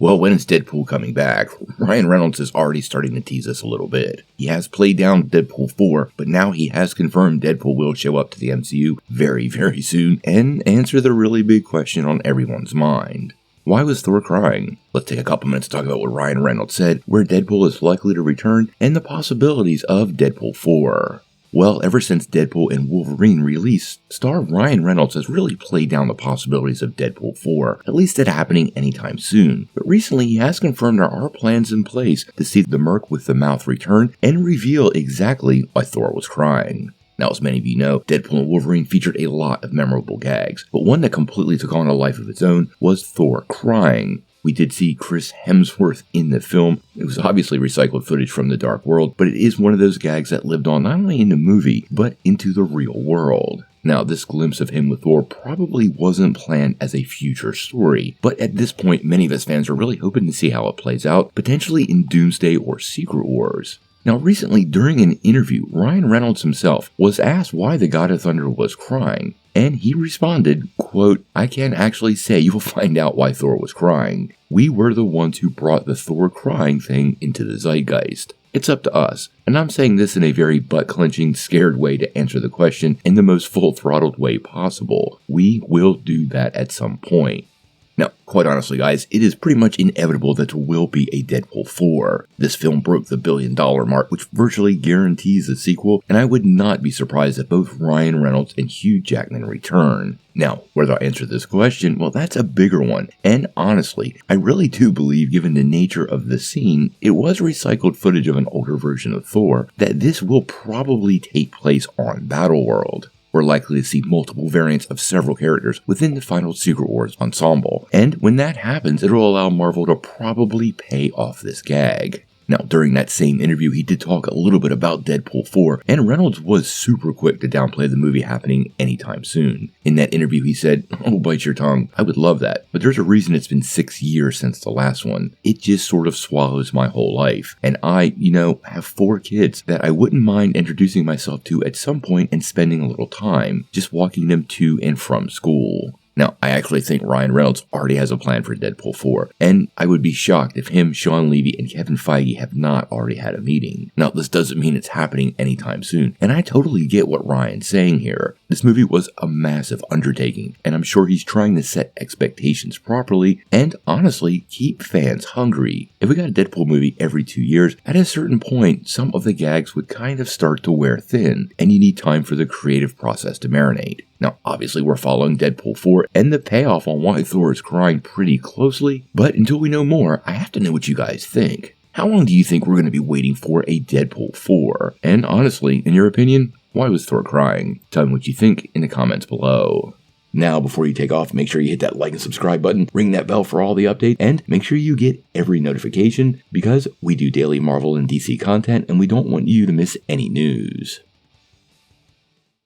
Well, when is Deadpool coming back? Ryan Reynolds is already starting to tease us a little bit. He has played down Deadpool 4, but now he has confirmed Deadpool will show up to the MCU very, very soon and answer the really big question on everyone's mind. Why was Thor crying? Let's take a couple minutes to talk about what Ryan Reynolds said, where Deadpool is likely to return, and the possibilities of Deadpool 4. Well, ever since Deadpool and Wolverine release, star Ryan Reynolds has really played down the possibilities of Deadpool 4, at least it happening anytime soon. But recently he has confirmed there are plans in place to see the Merc with the mouth return and reveal exactly why Thor was crying. Now, as many of you know, Deadpool and Wolverine featured a lot of memorable gags, but one that completely took on a life of its own was Thor crying. We did see Chris Hemsworth in the film. It was obviously recycled footage from the Dark World, but it is one of those gags that lived on not only in the movie, but into the real world. Now, this glimpse of him with Thor probably wasn't planned as a future story, but at this point, many of us fans are really hoping to see how it plays out, potentially in Doomsday or Secret Wars. Now, recently, during an interview, Ryan Reynolds himself was asked why the God of Thunder was crying, and he responded, quote, "I can't actually say, you will find out why Thor was crying. We were the ones who brought the Thor crying thing into the zeitgeist. It's up to us." And I'm saying this in a very butt-clenching, scared way to answer the question in the most full-throttled way possible. We will do that at some point. Now, quite honestly, guys, it is pretty much inevitable that there will be a Deadpool 4. This film broke the $1 billion mark, which virtually guarantees a sequel, and I would not be surprised if both Ryan Reynolds and Hugh Jackman return. Now, whether I answer this question, well, that's a bigger one, and honestly, I really do believe, given the nature of the scene, it was recycled footage of an older version of Thor, that this will probably take place on Battleworld. We're likely to see multiple variants of several characters within the final Secret Wars ensemble, and when that happens, it'll allow Marvel to probably pay off this gag. Now, during that same interview, he did talk a little bit about Deadpool 4, and Reynolds was super quick to downplay the movie happening anytime soon. In that interview, he said, "Oh, bite your tongue, I would love that, but there's a reason it's been 6 years since the last one. It just sort of swallows my whole life, and I, have 4 kids that I wouldn't mind introducing myself to at some point and spending a little time, just walking them to and from school." Now, I actually think Ryan Reynolds already has a plan for Deadpool 4, and I would be shocked if him, Sean Levy, and Kevin Feige have not already had a meeting. Now, this doesn't mean it's happening anytime soon, and I totally get what Ryan's saying here. This movie was a massive undertaking, and I'm sure he's trying to set expectations properly, and honestly, keep fans hungry. If we got a Deadpool movie every 2 years, at a certain point, some of the gags would kind of start to wear thin, and you need time for the creative process to marinate. Now, obviously, we're following Deadpool 4 and the payoff on why Thor is crying pretty closely, but until we know more, I have to know what you guys think. How long do you think we're going to be waiting for a Deadpool 4? And honestly, in your opinion, why was Thor crying? Tell me what you think in the comments below. Now, before you take off, make sure you hit that like and subscribe button, ring that bell for all the updates, and make sure you get every notification because we do daily Marvel and DC content and we don't want you to miss any news.